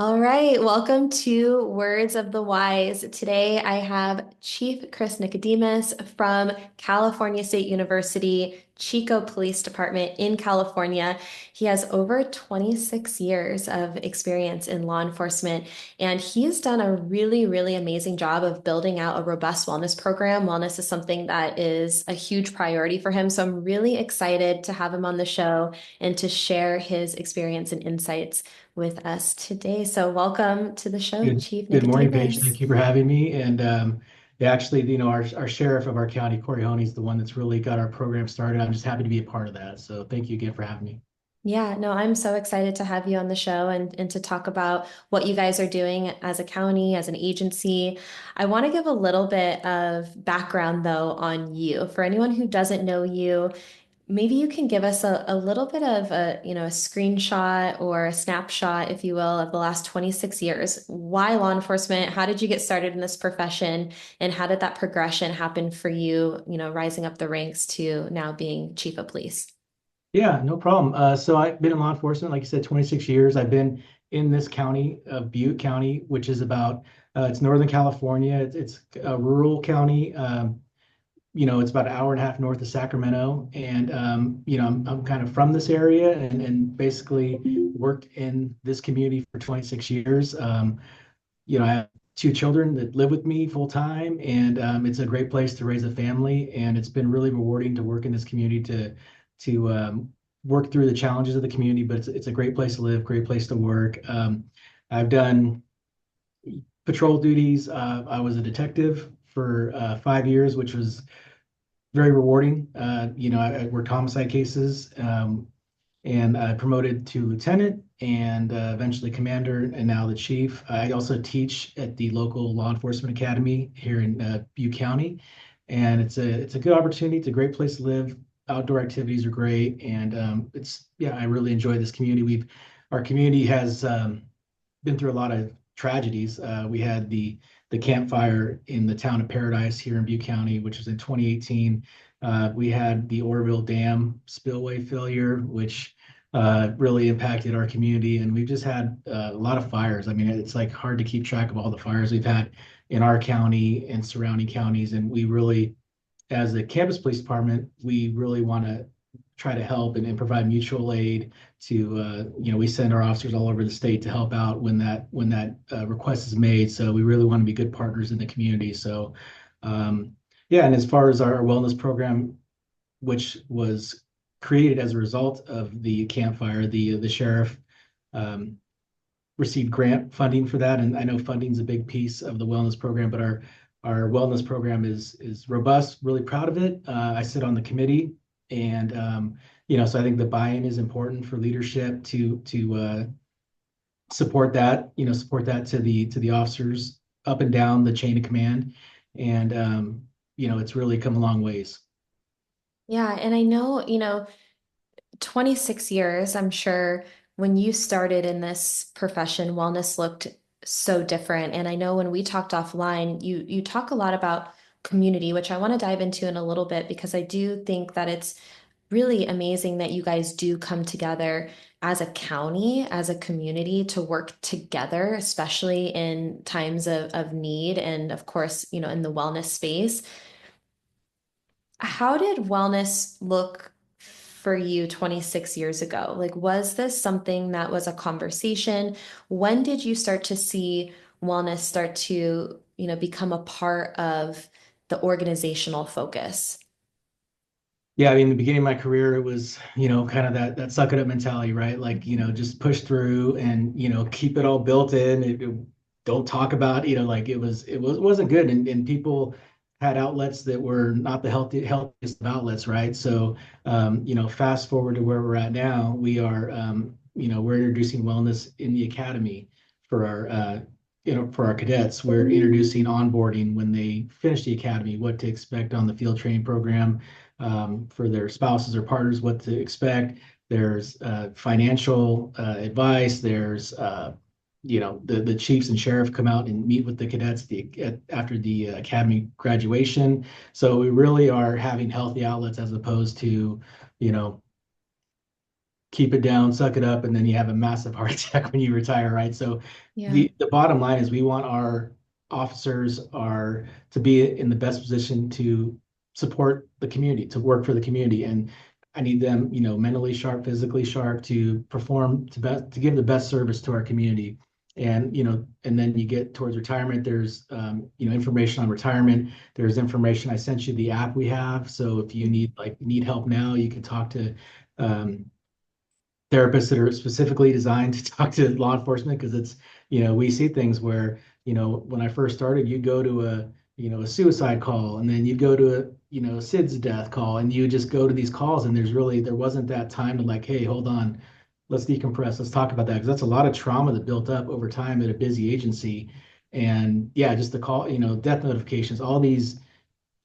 All right, welcome to Words of the Wise. Today I have Chief Chris Nicodemus from California State University, Chico Police Department in California. He has over 26 years of experience in law enforcement, and he's done a really amazing job of building out a robust wellness program. Wellness is something that is a huge priority for him, so I'm really excited to have him on the show and to share his experience and insights with us today. So welcome to the show, Chief Good morning, Paige. Nicodemus. Thank you for having me. And yeah, actually, our sheriff of our county, Corey Honey, is the one that's really got our program started. I'm just happy to be a part of that. So thank you again for having me. Yeah, no, I'm so excited to have you on the show and to talk about what you guys are doing as a county, as an agency. I want to give a little bit of background though on you. For anyone who doesn't know you, maybe you can give us a little bit of a screenshot or a snapshot, if you will, of the last 26 years. Why law enforcement? How did you get started in this profession? And how did that progression happen for you, rising up the ranks to now being chief of police? Yeah, no problem. So I've been in law enforcement, like you said, 26 years. I've been in this county, Butte County, which is it's Northern California. It's a rural county. It's about an hour and a half north of Sacramento. And, I'm kind of from this area and basically worked in this community for 26 years. I have two children that live with me full time, and it's a great place to raise a family. And it's been really rewarding to work in this community to work through the challenges of the community. But it's a great place to live, great place to work. I've done patrol duties. I was a detective for 5 years, which was very rewarding. I worked homicide cases, and I promoted to lieutenant and eventually commander, and now the chief. I also teach at the local law enforcement academy here in Butte County, and it's a good opportunity. It's a great place to live. Outdoor activities are great, and I really enjoy this community. Our community has been through a lot of tragedies. We had the campfire in the town of Paradise here in Butte County, which was in 2018. We had the Oroville Dam spillway failure, which really impacted our community, and we've just had a lot of fires. I mean, it's like hard to keep track of all the fires we've had in our county and surrounding counties, and we really, as a campus police department, we really want to try to help and provide mutual aid to we send our officers all over the state to help out when that request is made. So we really want to be good partners in the community. So yeah, and as far as our wellness program, which was created as a result of the campfire, the sheriff um, received grant funding for that, and I know funding is a big piece of the wellness program, but our wellness program is robust. Really proud of it. I sit on the committee, and so I think the buy-in is important for leadership to support that to the officers up and down the chain of command, and it's really come a long ways. Yeah, and I know, 26 years, I'm sure when you started in this profession, wellness looked so different. And I know when we talked offline, you talk a lot about community, which I want to dive into in a little bit because I do think that it's really amazing that you guys do come together as a county, as a community to work together, especially in times of need and of course, in the wellness space. How did wellness look for you 26 years ago? Like, was this something that was a conversation? When did you start to see wellness start to, become a part of the organizational focus? Yeah, I mean, in the beginning of my career, it was, kind of that suck it up mentality, right? Like, just push through and, keep it all built in. Don't talk about, like it wasn't good. And people had outlets that were not the healthiest of outlets, right? So, fast forward to where we're at now, we're introducing wellness in the academy for our cadets. We're introducing onboarding when they finish the academy, what to expect on the field training program, for their spouses or partners, what to expect. There's financial advice. There's the chiefs and sheriff come out and meet with the cadets after the academy graduation. So we really are having healthy outlets as opposed to you know keep it down, suck it up, and then you have a massive heart attack when you retire, right? So Yeah. the bottom line is we want our officers are to be in the best position to support the community, to work for the community. And I need them, mentally sharp, physically sharp to perform to give the best service to our community. And and then you get towards retirement. There's information on retirement. There's information. I sent you the app we have. So if you need help now, you can talk to um, therapists that are specifically designed to talk to law enforcement because we see things where, when I first started, you'd go to a suicide call and then you'd go to a SIDS death call and you would just go to these calls and there wasn't that time to like, hey, hold on, let's decompress, let's talk about that because that's a lot of trauma that built up over time at a busy agency. And yeah, just the call, death notifications, all these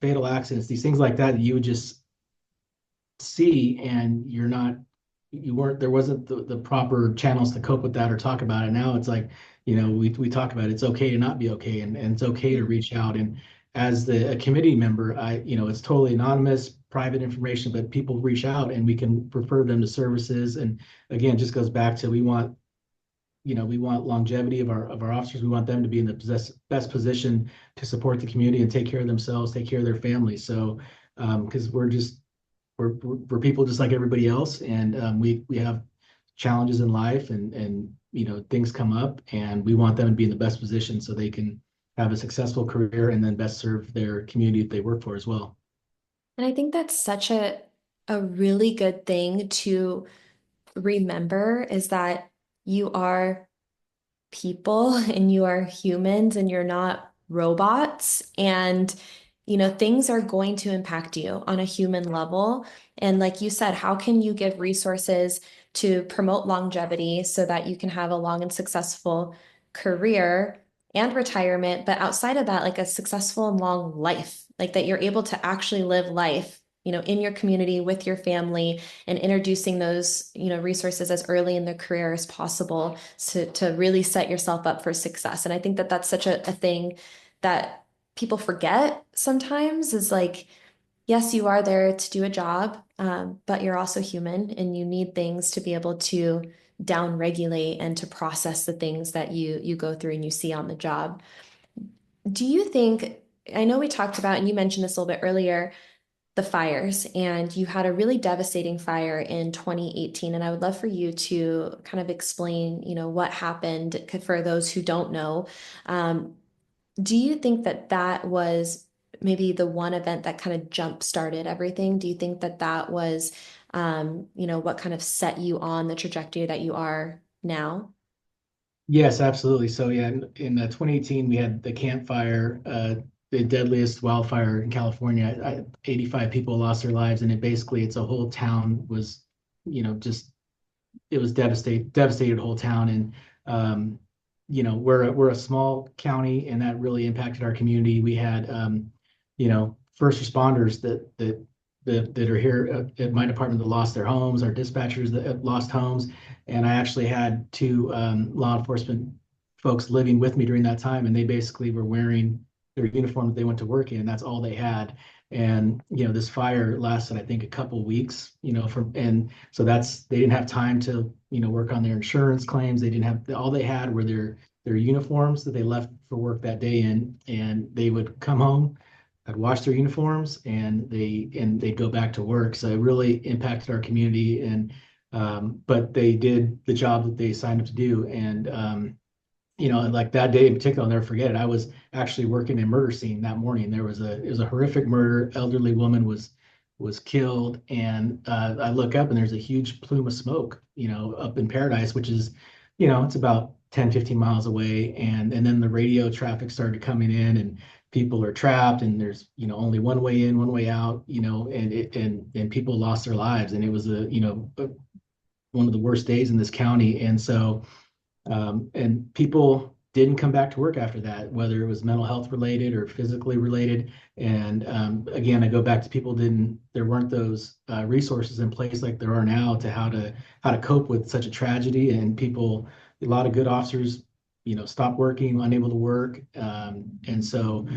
fatal accidents, these things like that you would just see and you weren't there wasn't the proper channels to cope with that or talk about it. Now it's like, we talk about it's okay to not be okay and it's okay to reach out. And as a committee member, it's totally anonymous, private information, but people reach out and we can refer them to services. And again, it just goes back to we want longevity of our officers. We want them to be in the best position to support the community and take care of themselves, take care of their families. So because we're people just like everybody else, and we have challenges in life, and things come up, and we want them to be in the best position so they can have a successful career and then best serve their community that they work for as well. And I think that's such a really good thing to remember is that you are people and you are humans and you're not robots. And, things are going to impact you on a human level. And like you said, how can you give resources to promote longevity so that you can have a long and successful career and retirement, but outside of that, like a successful and long life, like that you're able to actually live life, in your community with your family and introducing those, resources as early in their career as possible to really set yourself up for success. And I think that that's such a thing that people forget sometimes is like, yes, you are there to do a job, but you're also human and you need things to be able to down regulate and to process the things that you go through and you see on the job. Do you think, I know we talked about, and you mentioned this a little bit earlier, the fires, and you had a really devastating fire in 2018. And I would love for you to kind of explain, what happened for those who don't know. Um, do you think that that was maybe the one event that kind of jump started everything? Do you think that that was, what kind of set you on the trajectory that you are now? Yes, absolutely. So yeah, in 2018, we had the Camp Fire, the deadliest wildfire in California. 85 people lost their lives, and it's a whole town was, just it was devastated whole town. And we're a small county, and that really impacted our community. We had first responders that are here at my department that lost their homes, our dispatchers that have lost homes, and I actually had two law enforcement folks living with me during that time, and they basically were wearing their uniform that they went to work in. That's all they had. And this fire lasted, I think, a couple weeks. And so they didn't have time to work on their insurance claims. They didn't have all they had were their uniforms that they left for work that day in, and they would come home. I'd wash their uniforms and they'd go back to work. So it really impacted our community. And but they did the job that they signed up to do. And like that day in particular, I'll never forget it. I was actually working a murder scene that morning. It was a horrific murder. Elderly woman was killed, and I look up and there's a huge plume of smoke, up in Paradise, which is, it's about 10, 15 miles away. And then the radio traffic started coming in, and people are trapped, and there's, only one way in, one way out, and people lost their lives, and it was one of the worst days in this county. And so and people didn't come back to work after that, whether it was mental health related or physically related. And again, I go back to there weren't those resources in place like there are now to how to cope with such a tragedy. And a lot of good officers, stopped working, unable to work. And so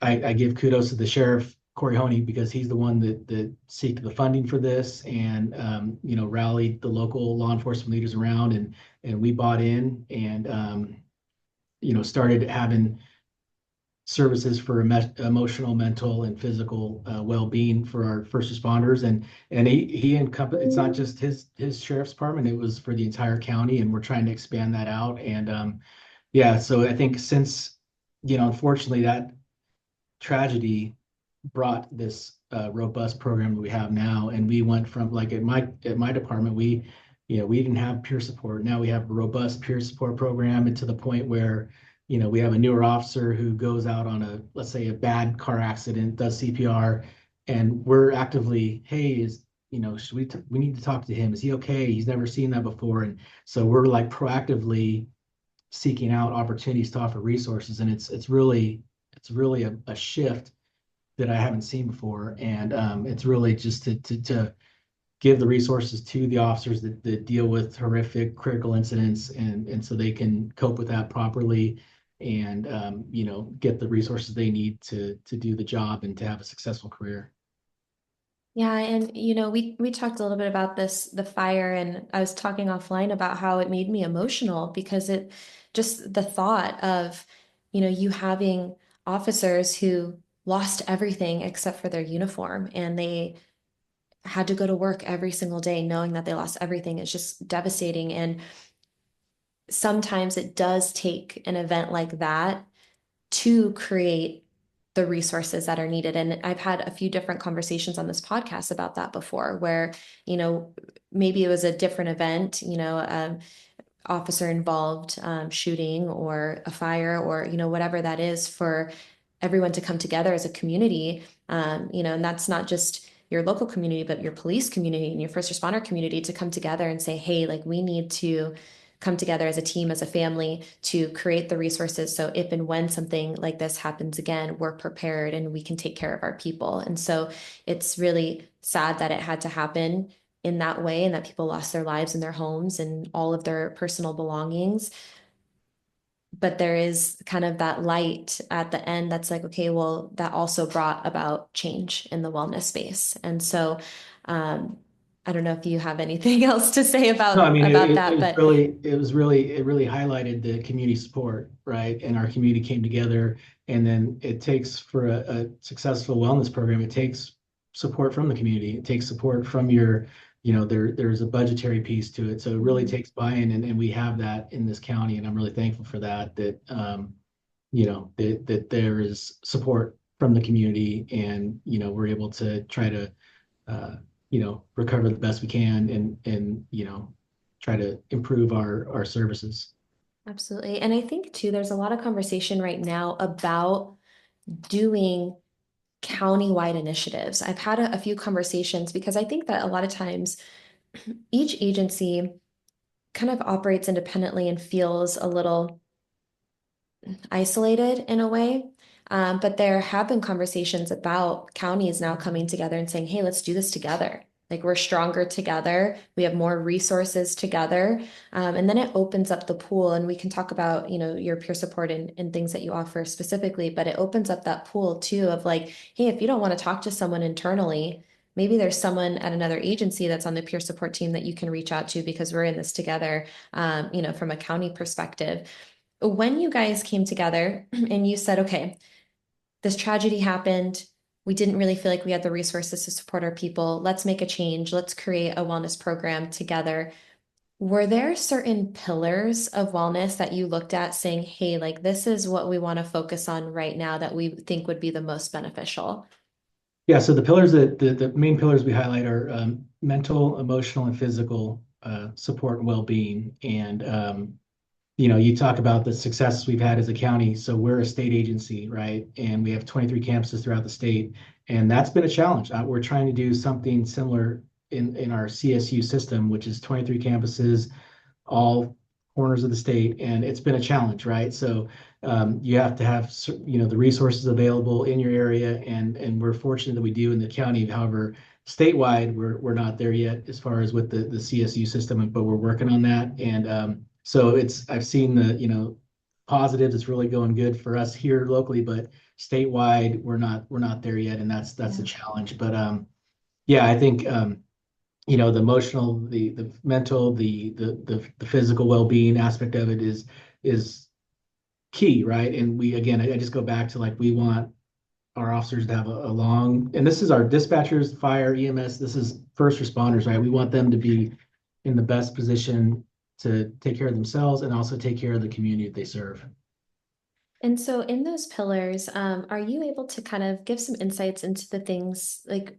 I give kudos to the sheriff Corey Honey, because he's the one that seeked the funding for this and rallied the local law enforcement leaders around, and we bought in and started having services for emotional, mental, and physical well-being for our first responders. And he encompassed, it's not just his sheriff's department, it was for the entire county, and we're trying to expand that out. And yeah, so I think since unfortunately that tragedy brought this robust program that we have now, and we went from like at my department, we didn't have peer support. Now we have a robust peer support program, and to the point where we have a newer officer who goes out on a, let's say, a bad car accident, does CPR, and we're actively, hey, should we need to talk to him? Is he okay? He's never seen that before. And so we're like proactively seeking out opportunities to offer resources, and it's really a shift that I haven't seen before. And it's really just to give the resources to the officers that deal with horrific critical incidents, and so they can cope with that properly, and get the resources they need to do the job and to have a successful career. Yeah, and we talked a little bit about this, the fire, and I was talking offline about how it made me emotional because it just the thought of, you having officers who lost everything except for their uniform, and they had to go to work every single day knowing that they lost everything is just devastating. And sometimes it does take an event like that to create the resources that are needed. And I've had a few different conversations on this podcast about that before, where, you know, maybe it was a different event, officer involved shooting or a fire or, whatever that is, for everyone to come together as a community. And that's not just your local community, but your police community and your first responder community to come together and say, hey, like we need to come together as a team, as a family to create the resources. So if and when something like this happens again, we're prepared and we can take care of our people. And so it's really sad that it had to happen in that way and that people lost their lives and their homes and all of their personal belongings. But there is kind of that light at the end that's like, okay, well, that also brought about change in the wellness space. And so um, I don't know if you have anything else to say No, I mean, about it that, was but really, it really highlighted the community support, right? And our community came together. And then it takes, for a successful wellness program, it takes support from the community. It takes support from there's a budgetary piece to it. So it really takes buy-in, and we have that in this county. And I'm really thankful for that, that there is support from the community, and, we're able to try to, uh, recover the best we can, and try to improve our services. absolutely. And I think too, there's a lot of conversation right now about doing county-wide initiatives. I've had a few conversations because I think that a lot of times each agency kind of operates independently and feels a little isolated in a way. But there have been conversations about counties now coming together and saying, hey, let's do this together. Like we're stronger together. We have more resources together. And then it opens up the pool, and we can talk about, your peer support and things that you offer specifically, but it opens up that pool too of like, hey, if you don't want to talk to someone internally, maybe there's someone at another agency that's on the peer support team that you can reach out to because we're in this together, from a county perspective. When you guys came together and you said, okay, this tragedy happened, we didn't really feel like we had the resources to support our people. Let's make a change. Let's create a wellness program together. Were there certain pillars of wellness that you looked at saying, hey, like this is what we want to focus on right now that we think would be the most beneficial? Yeah, so the pillars that the main pillars we highlight are mental, emotional, and physical support and well-being. And you talk about the success we've had as a county. So we're a state agency, right? And we have 23 campuses throughout the state, and that's been a challenge. We're trying to do something similar in our CSU system, which is 23 campuses, all corners of the state, and it's been a challenge, right? So you have to have the resources available in your area, and we're fortunate that we do in the county. However, statewide, we're not there yet as far as with the CSU system, but we're working on that. And so I've seen the positives. It's really going good for us here locally, but statewide, we're not there yet, and that's a challenge. But yeah, I think the emotional, the mental, the physical well-being aspect of it is key, right? And we again, I just go back to like we want our officers to have a long, and this is our dispatchers, fire, EMS, this is first responders, right? We want them to be in the best position to take care of themselves and also take care of the community that they serve. And so, in those pillars, are you able to kind of give some insights into the things, like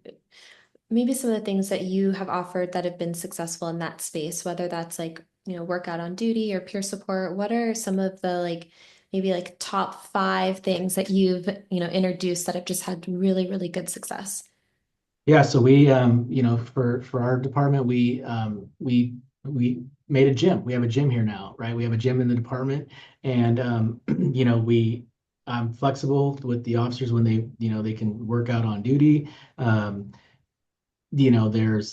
maybe some of the things that you have offered that have been successful in that space, whether that's like, workout on duty or peer support? What are some of the like, maybe like top five things that you've, introduced that have just had really, really good success? Yeah, so we, for our department, we made a gym. We have a gym here now, right? We have a gym in the department, and I'm flexible with the officers when they can work out on duty. Um, there's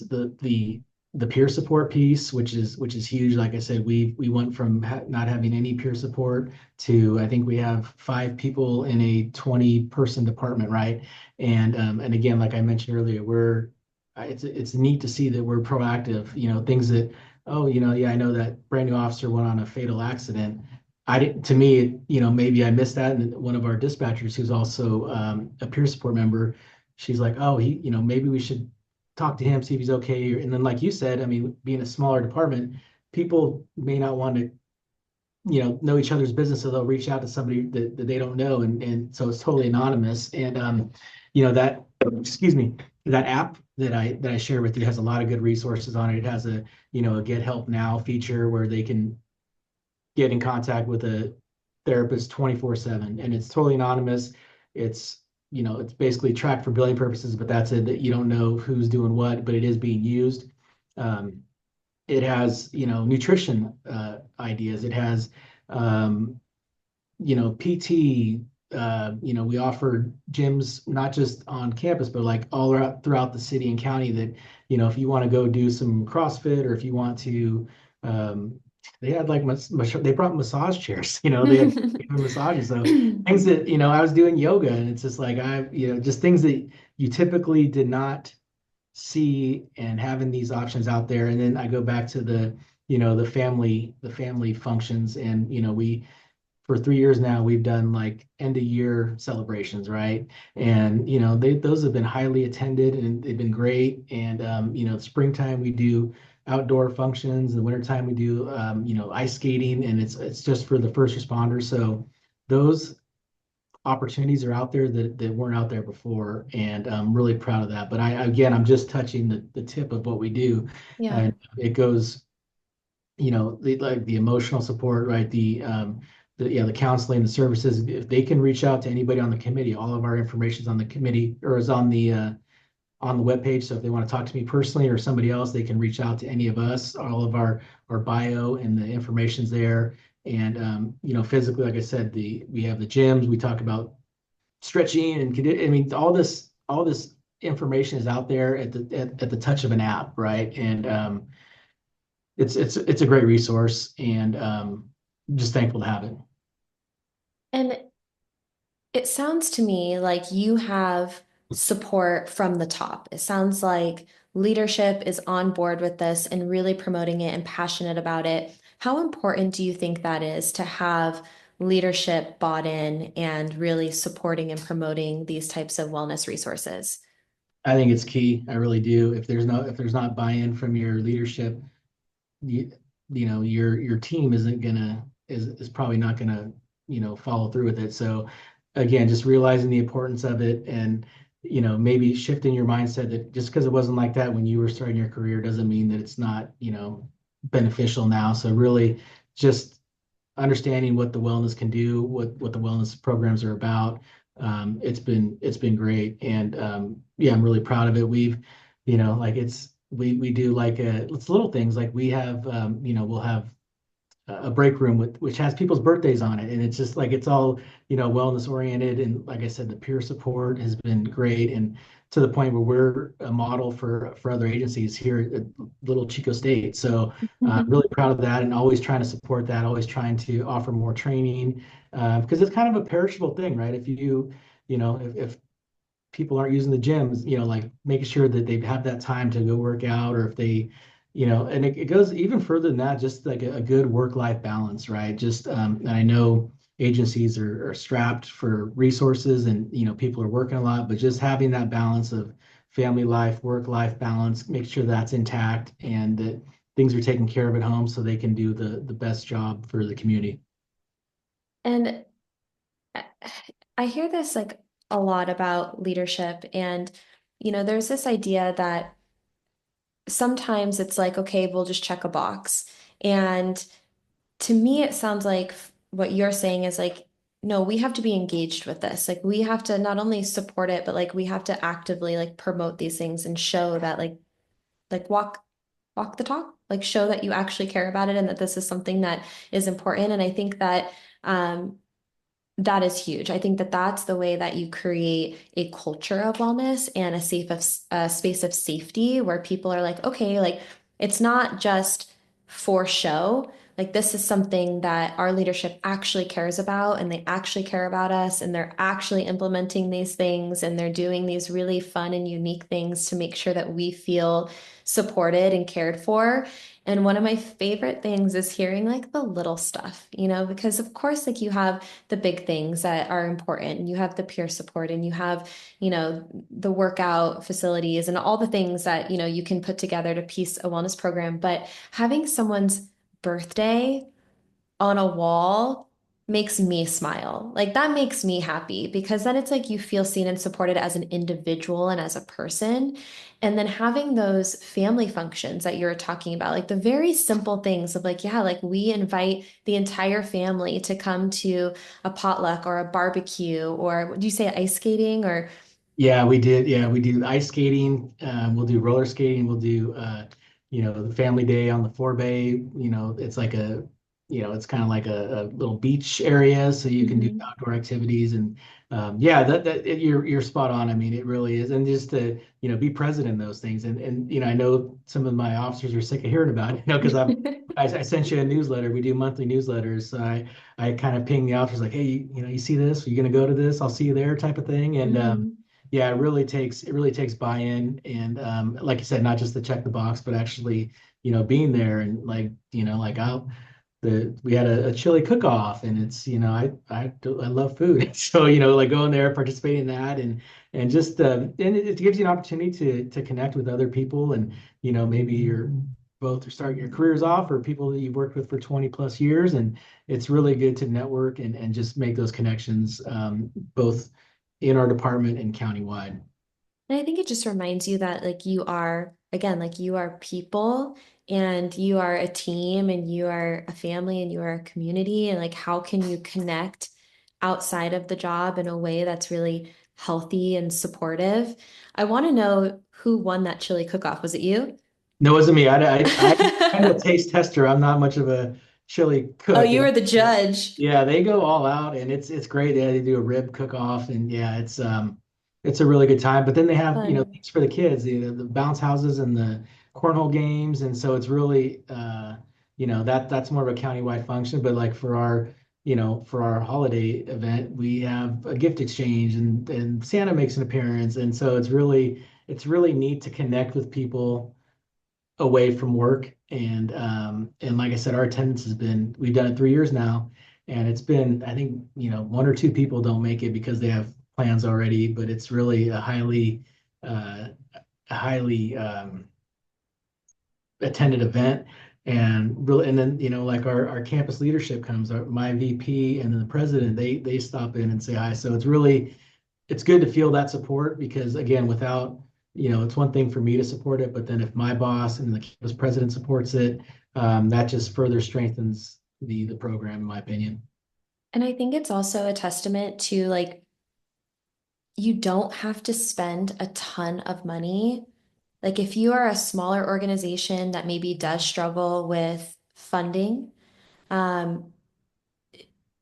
the peer support piece, which is huge. Like I said, we went from not having any peer support to I think we have 5 people in a 20-person department, right? And again, like I mentioned earlier, it's neat to see that we're proactive. Things that, oh, yeah, I know that brand new officer went on a fatal accident. I didn't, to me, maybe I missed that. And one of our dispatchers, who's also a peer support member, she's like, oh, maybe we should talk to him, see if he's okay. And then, like you said, I mean, being a smaller department, people may not want to, know each other's business, so they'll reach out to somebody that they don't know, and so it's totally anonymous. And that, excuse me, that app that I share with you has a lot of good resources on it. It has a Get Help Now feature where they can get in contact with a therapist 24/7, and it's totally anonymous. It's basically tracked for billing purposes, but that's it, that you don't know who's doing what, but it is being used. Um, it has, nutrition ideas. It has, um, PT. We offer gyms not just on campus, but like all throughout the city and county. That if you want to go do some CrossFit, or if you want to, they had like they brought massage chairs. They had massages. So things that I was doing yoga, and it's just like just things that you typically did not see, and having these options out there. And then I go back to the family functions, and we for 3 years now, we've done like end of year celebrations, right? And those have been highly attended, and they've been great. And springtime we do outdoor functions. In the wintertime we do ice skating, and it's just for the first responders. So those opportunities are out there that weren't out there before, and I'm really proud of that. But I'm just touching the tip of what we do, Yeah. and it goes, like the emotional support, right? The counseling, the services. If they can reach out to anybody on the committee, all of our information is on the committee, or is on the webpage. So if they want to talk to me personally or somebody else, they can reach out to any of us. All of our bio and the information's there. And physically, like I said, we have the gyms. We talk about stretching and I mean, all this information is out there at the touch of an app, right? And it's a great resource, and just thankful to have it. And it sounds to me like you have support from the top. It sounds like leadership is on board with this and really promoting it and passionate about it. How important do you think that is to have leadership bought in and really supporting and promoting these types of wellness resources? I think it's key. I really do. If there's not buy-in from your leadership, you, your team is probably not gonna follow through with it. So again, just realizing the importance of it, and maybe shifting your mindset that just because it wasn't like that when you were starting your career doesn't mean that it's not beneficial now. So really just understanding what the wellness can do, what the wellness programs are about. It's been great, and yeah, I'm really proud of it. Like we do like it's little things, like we have we'll have a break room which has people's birthdays on it, and it's just like it's all wellness oriented. And like I said, the peer support has been great, and to the point where we're a model for other agencies here at Little Chico State. So really proud of that, and always trying to support that, always trying to offer more training, because it's kind of a perishable thing, right? If you if people aren't using the gyms, like making sure that they have that time to go work out, or if they, and it goes even further than that, just like a good work-life balance, right? Just, and I know agencies are strapped for resources and, people are working a lot, but just having that balance of family life, work-life balance, make sure that's intact and that things are taken care of at home so they can do the best job for the community. And I I hear this like a lot about leadership, and there's this idea that sometimes it's like, okay, we'll just check a box. And to me, it sounds like what you're saying is like, no, we have to be engaged with this. Like we have to not only support it, but like we have to actively like promote these things and show that like walk the talk, like show that you actually care about it and that this is something that is important. And I think that that is huge. I think that that's the way that you create a culture of wellness and a space of safety where people are like, okay, like it's not just for show. Like this is something that our leadership actually cares about and they actually care about us and they're actually implementing these things and they're doing these really fun and unique things to make sure that we feel supported and cared for. And one of my favorite things is hearing like the little stuff, because of course, like you have the big things that are important. And you have the peer support and you have, the workout facilities and all the things that, you can put together to piece a wellness program. But having someone's birthday on a wall makes me smile. Like that makes me happy because then it's like you feel seen and supported as an individual and as a person. And then having those family functions that you're talking about, like the very simple things of like, yeah, like we invite the entire family to come to a potluck or a barbecue or do you say ice skating or Yeah, we did. Yeah, we do ice skating. We'll do roller skating. We'll do, the family day on the forebay. It's like it's kind of like a little beach area, so you can do Mhm. outdoor activities. And yeah, you're spot on. I mean, it really is. And just to, be present in those things. And I know some of my officers are sick of hearing about it, because I sent you a newsletter. We do monthly newsletters. So I kind of ping the officers like, hey, you see this? Are you going to go to this? I'll see you there, type of thing. And Mhm. yeah, it really takes buy-in and like you said, not just to check the box, but actually, being there and like, like out we had a chili cook-off and it's, I love food. So, like going there, participating in that and just and it gives you an opportunity to connect with other people and, maybe you're both starting your careers off or people that you've worked with for 20 plus years. And it's really good to network and just make those connections both in our department and countywide. And I think it just reminds you that like you are, again, like you are people and you are a team and you are a family and you are a community. And like, how can you connect outside of the job in a way that's really healthy and supportive? I want to know who won that chili cook-off. Was it you? No, it wasn't me. I'm a taste tester. I'm not much of a chili Oh, cook. you were the judge. Yeah, they go all out and it's great. They do a rib cook off and yeah, it's a really good time. But then they have, Fun. things for the kids, the bounce houses and the cornhole games. And so it's really that's more of a countywide function. But like for our holiday event, we have a gift exchange and Santa makes an appearance. And so it's really neat to connect with people away from work. And like I said, our attendance we've done it 3 years now, and it's been, I think, one or two people don't make it because they have plans already, but it's really uh, a highly attended event. And then, like our campus leadership comes, my VP and then the president, they stop in and say hi. So it's good to feel that support because again, without, it's one thing for me to support it, but then if my boss and the campus president supports it, that just further strengthens the program, in my opinion. And I think it's also a testament to like, you don't have to spend a ton of money. Like if you are a smaller organization that maybe does struggle with funding, um,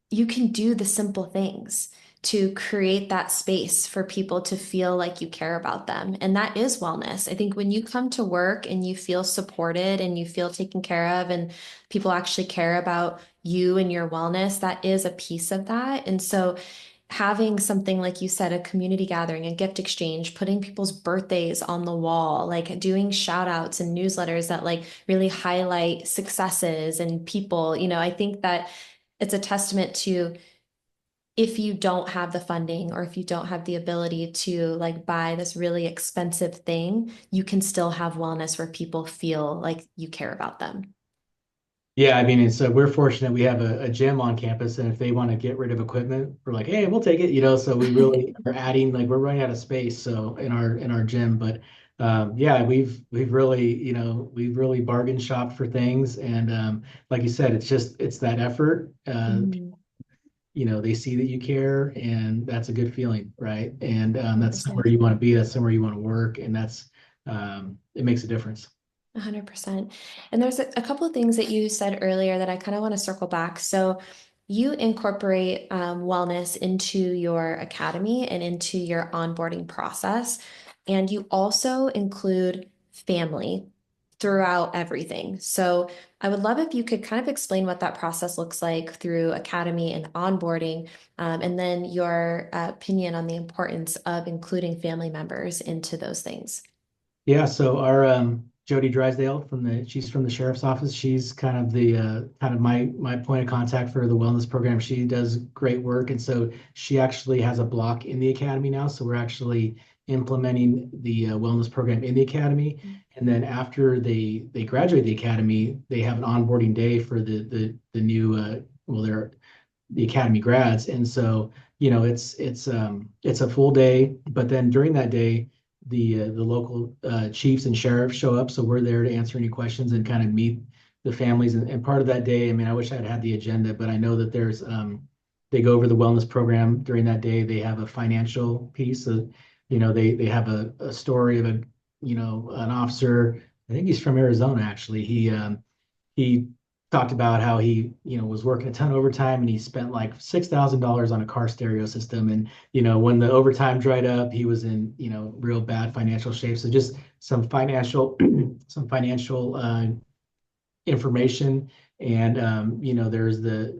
you can do the simple things to create that space for people to feel like you care about them. And that is wellness. I think when you come to work and you feel supported and you feel taken care of and people actually care about you and your wellness, that is a piece of that. And so having something like you said, a community gathering, a gift exchange, putting people's birthdays on the wall, like doing shout outs and newsletters that like really highlight successes and people, I think that it's a testament to if you don't have the funding or if you don't have the ability to like buy this really expensive thing, you can still have wellness where people feel like you care about them. Yeah, I mean, it's we're fortunate we have a gym on campus, and if they want to get rid of equipment, we're like, hey, we'll take it, So we really are adding, like, we're running out of space, so in our gym, but yeah, we've really, we've really bargain shopped for things, and like you said, it's that effort. Mhm. They see that you care, and that's a good feeling, right? And that's somewhere 100%. you want to be, that's somewhere you want to work, and that's it makes a difference. 100%. And there's a couple of things that you said earlier that I kind of want to circle back. So you incorporate wellness into your academy and into your onboarding process. And you also include family throughout everything. So I would love if you could kind of explain what that process looks like through academy and onboarding, and then your opinion on the importance of including family members into those things. Yeah, so our Jody Drysdale she's from the sheriff's office. She's kind of the kind of my point of contact for the wellness program. She does great work, and so she actually has a block in the academy now. So we're actually implementing the wellness program in the academy, and then after they graduate the academy, they have an onboarding day for the new they're the academy grads, and so it's a full day, but then during that day the local chiefs and sheriffs show up, so we're there to answer any questions and kind of meet the families, and part of that day, I mean, I wish I'd had the agenda, but I know that there's they go over the wellness program during that day. They have a financial piece of, they have a story of an officer. I think he's from Arizona, actually. He talked about how he, was working a ton of overtime, and he spent like $6,000 on a car stereo system. And, when the overtime dried up, he was in, real bad financial shape. So just some financial, some financial information. And,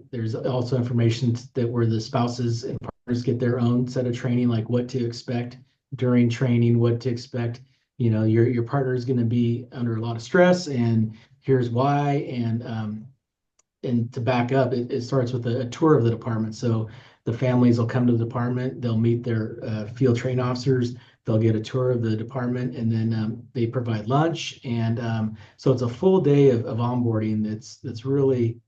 there's also information that where the spouses and partners get their own set of training, like what to expect during training, what to expect. Your partner is going to be under a lot of stress, and here's why. And to back up, it starts with a tour of the department. So the families will come to the department, they'll meet their field train officers, they'll get a tour of the department, and then they provide lunch. And so it's a full day of onboarding. That's really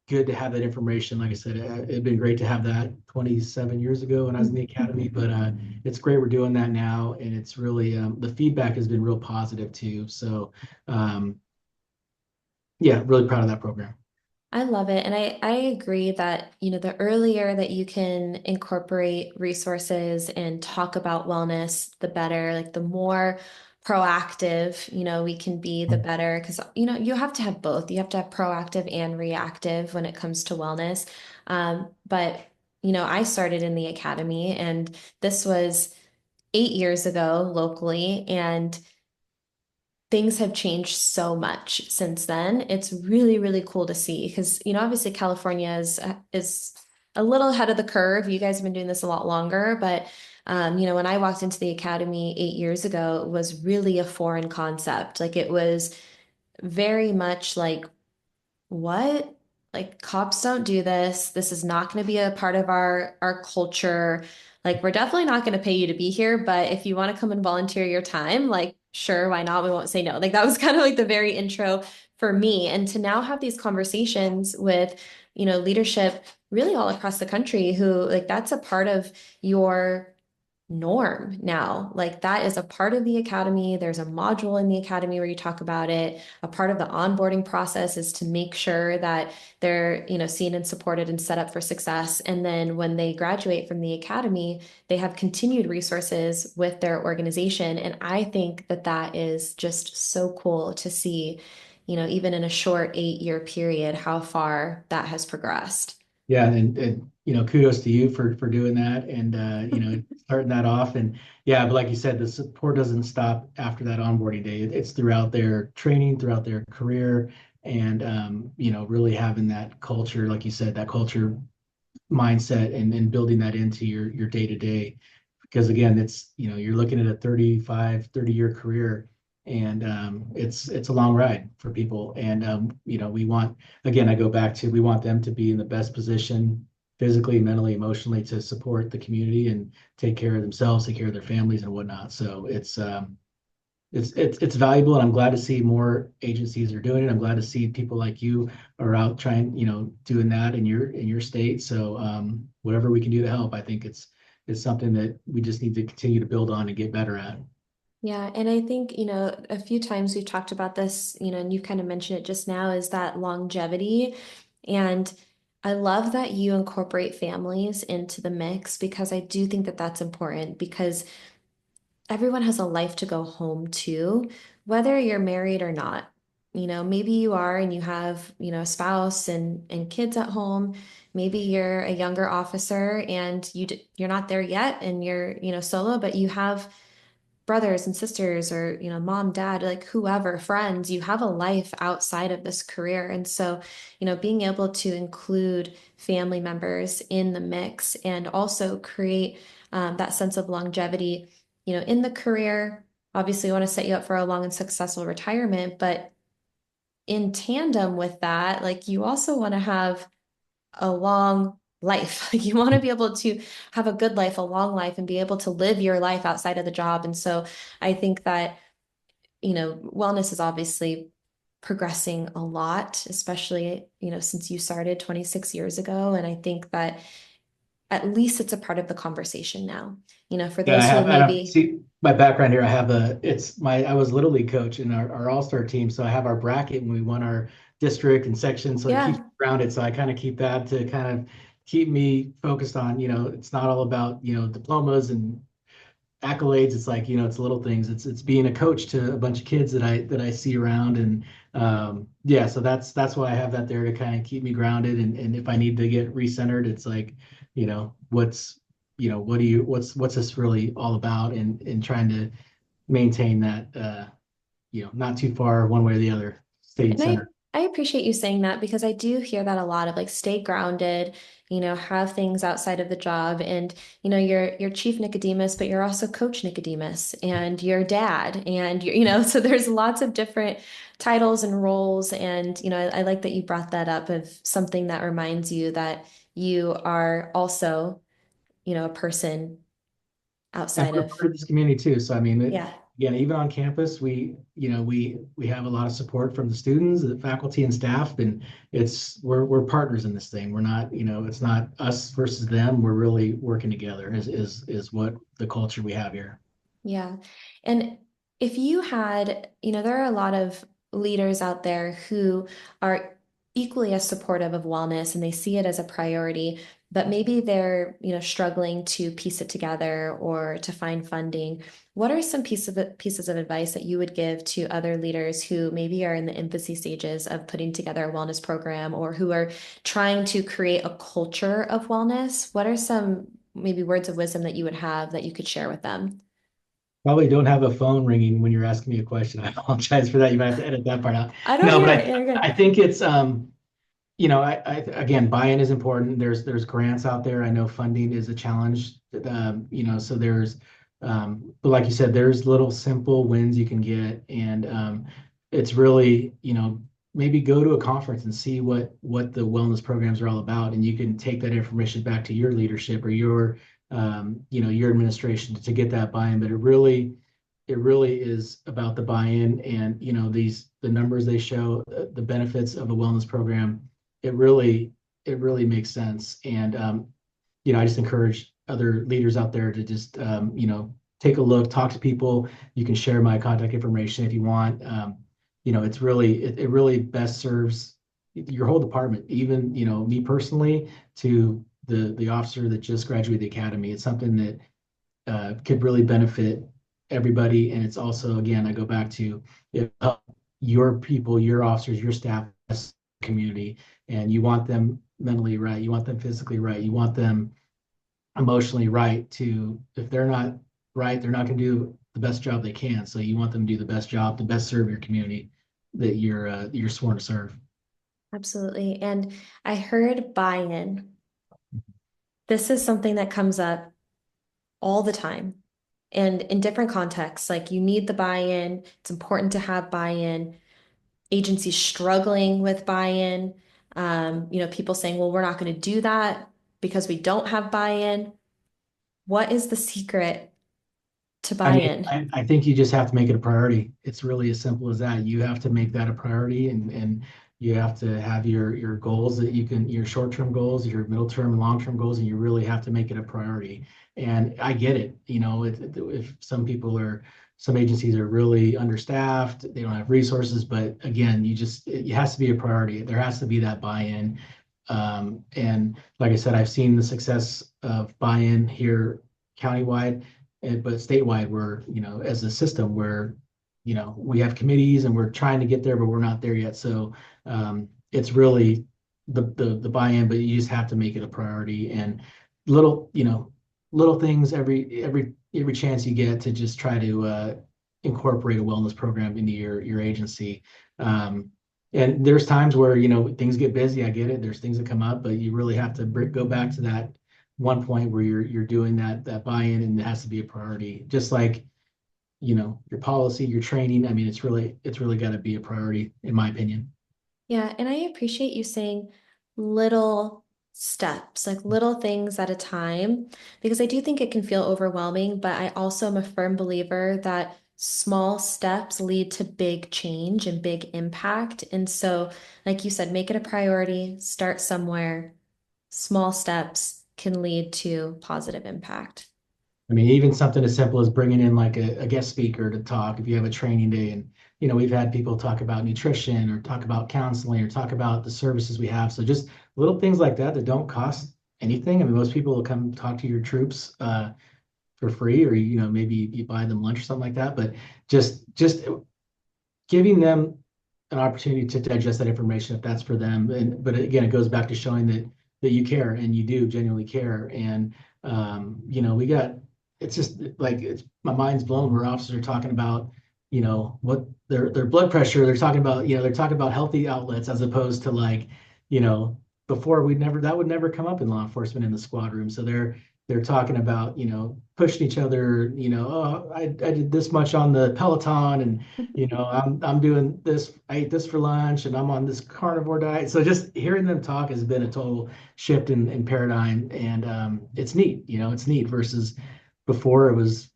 good to have that information. Like I said, it'd been great to have that 27 years ago when I was in the academy, but it's great we're doing that now, and it's really the feedback has been real positive too. So yeah, really proud of that program. I love it. And I agree that, the earlier that you can incorporate resources and talk about wellness, the better. Like the more proactive, we can be, the better. Because, you have to have both. You have to have proactive and reactive when it comes to wellness. But, I started in the academy, and this was 8 years ago locally. And things have changed so much since then. It's really, really cool to see because, obviously California is a little ahead of the curve. You guys have been doing this a lot longer, but when I walked into the academy 8 years ago, it was really a foreign concept. Like it was very much like what? Like cops don't do this. This is not going to be a part of our culture. Like we're definitely not going to pay you to be here, but if you want to come and volunteer your time, like sure, why not? We won't say no. Like that was kind of like the very intro for me. And to now have these conversations with, leadership really all across the country who like that's a part of your norm now. Like that is a part of the academy. There's a module in the academy where you talk about it. A part of the onboarding process is to make sure that they're, seen and supported and set up for success. And then when they graduate from the academy, they have continued resources with their organization. And I think that that is just so cool to see, even in a short 8 year period, how far that has progressed. Yeah, and kudos to you for doing that, and starting that off. And yeah, but like you said, the support doesn't stop after that onboarding day. It's throughout their training, throughout their career, and really having that culture, like you said, that culture mindset and building that into your day to day. Because again, it's, you're looking at a 35, 30-year career, and it's a long ride for people. And we want, again, I go back to, we want them to be in the best position physically, mentally, emotionally, to support the community and take care of themselves, take care of their families and whatnot. So it's valuable, and I'm glad to see more agencies are doing it. I'm glad to see people like you are out trying, doing that in your state. So whatever we can do to help, I think it's something that we just need to continue to build on and get better at. Yeah, and I think, a few times we've talked about this, and you kind of mentioned it just now, is that longevity. And I love that you incorporate families into the mix because I do think that that's important because everyone has a life to go home to, whether you're married or not. Maybe you are and you have, a spouse and kids at home. Maybe you're a younger officer and you're not there yet and you're, solo, but you have brothers and sisters or mom, dad, like whoever, friends. You have a life outside of this career. And so being able to include family members in the mix and also create that sense of longevity in the career. Obviously we want to set you up for a long and successful retirement, but in tandem with that, like you also want to have a long life. Like you want to be able to have a good life, a long life, and be able to live your life outside of the job. And so I think that, wellness is obviously progressing a lot, especially, since you started 26 years ago. And I think that at least it's a part of the conversation now, for Yeah, those who I have, maybe, see my background here. I was Little League coach in our All-Star team. So I have our bracket when we won our district and section. So it keeps me yeah. grounded. So I kind of keep that to kind of keep me focused on, it's not all about, diplomas and accolades. It's like, it's little things. It's being a coach to a bunch of kids that I see around. And yeah, so that's why I have that there to kind of keep me grounded. And if I need to get recentered, it's like, what's what's this really all about, and trying to maintain that, not too far one way or the other, staying And I centered. I appreciate you saying that because I do hear that a lot of like stay grounded, have things outside of the job and you're Chief Nicodemus, but you're also Coach Nicodemus and you're dad and you're, so there's lots of different titles and roles and I like that you brought that up of something that reminds you that you are also, a person And outside we're of part of this community too. So I mean, yeah. again, even on campus, we have a lot of support from the students, the faculty and staff, and we're partners in this thing. We're not, it's not us versus them. We're really working together is what the culture we have here. Yeah. And if you had, there are a lot of leaders out there who are equally as supportive of wellness and they see it as a priority, but maybe they're, struggling to piece it together or to find funding. What are some pieces of advice that you would give to other leaders who maybe are in the infancy stages of putting together a wellness program or who are trying to create a culture of wellness? What are some maybe words of wisdom that you would have that you could share with them? Probably don't have a phone ringing when you're asking me a question. I apologize for that. You might have to edit that part out. I don't No, but hear I it. You're good. I think it's I again, buy-in is important. There's grants out there. I know funding is a challenge. So but like you said, there's little simple wins you can get, and it's really, maybe go to a conference and see what the wellness programs are all about, and you can take that information back to your leadership or your administration to get that buy-in. But it really is about the buy-in, and the numbers they show, the benefits of a wellness program. It really it really makes sense. And I just encourage other leaders out there to just take a look, talk to people. You can share my contact information if you want. It really best serves your whole department, even me personally, to the officer that just graduated the academy. It's something that could really benefit everybody. And it's also, again, I go back to, if your people, your officers, your staff, community, and you want them mentally right, you want them physically right, you want them emotionally right. To If they're not right, they're not going to do the best job they can. So you want them to do the best job to best serve your community that you're sworn to serve. Absolutely. And I heard buy-in. This is something that comes up all the time and in different contexts. Like you need the buy-in. It's important to have buy-in. Agencies struggling with buy-in. People saying, well, we're not going to do that because we don't have buy-in. What is the secret to I mean, buy-in? I think you just have to make it a priority. It's really as simple as that. You have to make that a priority and you have to have your goals that you can, your short-term goals, your middle-term and long-term goals, and you really have to make it a priority. And I get it, if some agencies are really understaffed, they don't have resources, but again, it has to be a priority. There has to be that buy-in. And like I said, I've seen the success of buy-in here countywide but statewide, we're, as a system, we have committees and we're trying to get there, but we're not there yet. So it's really the buy-in, but you just have to make it a priority and little, little things every chance you get to just try to incorporate a wellness program into your agency. And there's times where, things get busy. I get it. There's things that come up, but you really have to go back to that one point where you're doing that buy-in and it has to be a priority. Just like, your policy, your training. I mean, it's really got to be a priority, in my opinion. Yeah, and I appreciate you saying little steps, like little things at a time, because I do think it can feel overwhelming, but I also am a firm believer that small steps lead to big change and big impact. And so, like you said, make it a priority, start somewhere. Small steps can lead to positive impact. I mean, even something as simple as bringing in like a guest speaker to talk if you have a training day. And, we've had people talk about nutrition or talk about counseling or talk about the services we have. So just little things like that that don't cost anything. I mean, most people will come talk to your troops for free, or, maybe you buy them lunch or something like that. But just giving them an opportunity to digest that information if that's for them. But again, it goes back to showing that you care and you do genuinely care. And we got it's just like my mind's blown where officers are talking about what their blood pressure. They're talking about healthy outlets as opposed to like you know before that would never come up in law enforcement in the squad room. So they're talking about pushing each other. Oh, I did this much on the Peloton and I'm doing this. I ate this for lunch, and I'm on this carnivore diet. So just hearing them talk has been a total shift in paradigm, and it's neat. It's neat versus before it was.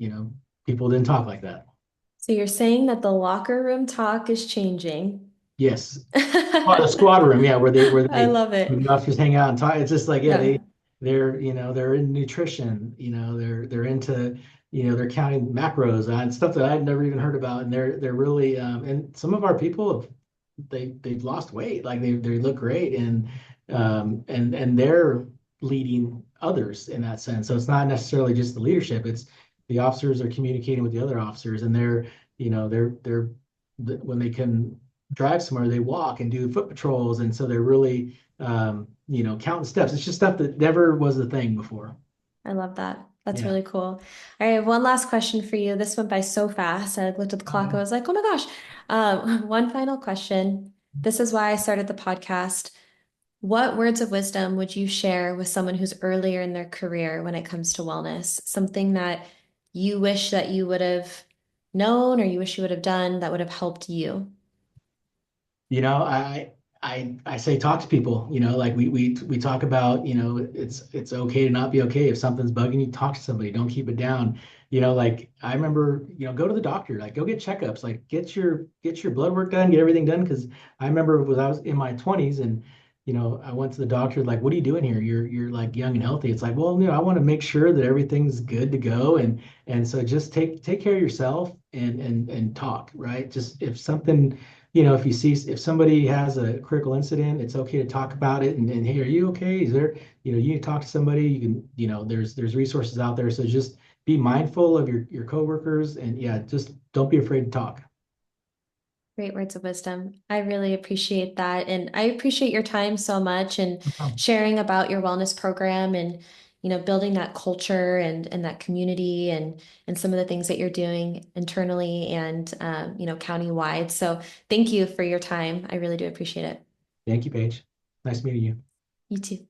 People didn't talk like that. So you're saying that the locker room talk is changing. Yes, the squad room, yeah, I love where it. the officers hang out and talk. It's just like, yeah, Yeah. they're in nutrition. They're into they're counting macros and stuff that I'd never even heard about, and they're really and some of our people they've lost weight, like they look great, and they're leading others in that sense. So it's not necessarily just the leadership; it's the officers are communicating with the other officers, and they're when they can drive somewhere, they walk and do foot patrols, and so they're really counting steps. It's just stuff that never was a thing before. I love that. That's Yeah. really cool. All right, one last question for you. This went by so fast. I looked at the clock. I was like, oh my gosh. One final question. This is why I started the podcast. What words of wisdom would you share with someone who's earlier in their career when it comes to wellness? Something that you wish that you would have known or you wish you would have done that would have helped you? You know, I say talk to people, like we talk about, it's okay to not be okay. If something's bugging you, talk to somebody. Don't keep it down. Like I remember, go to the doctor, like go get checkups, like get your blood work done, get everything done. Because I remember I was in my 20s and I went to the doctor, like, what are you doing here? You're like young and healthy. It's like, well, I want to make sure that everything's good to go. And so just take care of yourself and talk, right? Just if something if if somebody has a critical incident, it's okay to talk about it. And hey, are you okay? Is there, you need to talk to somebody. You can, there's resources out there. So just be mindful of your coworkers and yeah, just don't be afraid to talk. Great words of wisdom. I really appreciate that. And I appreciate your time so much and sharing about your wellness program and, building that culture and that community and some of the things that you're doing internally and, county-wide. So thank you for your time. I really do appreciate it. Thank you, Paige. Nice meeting you. You too.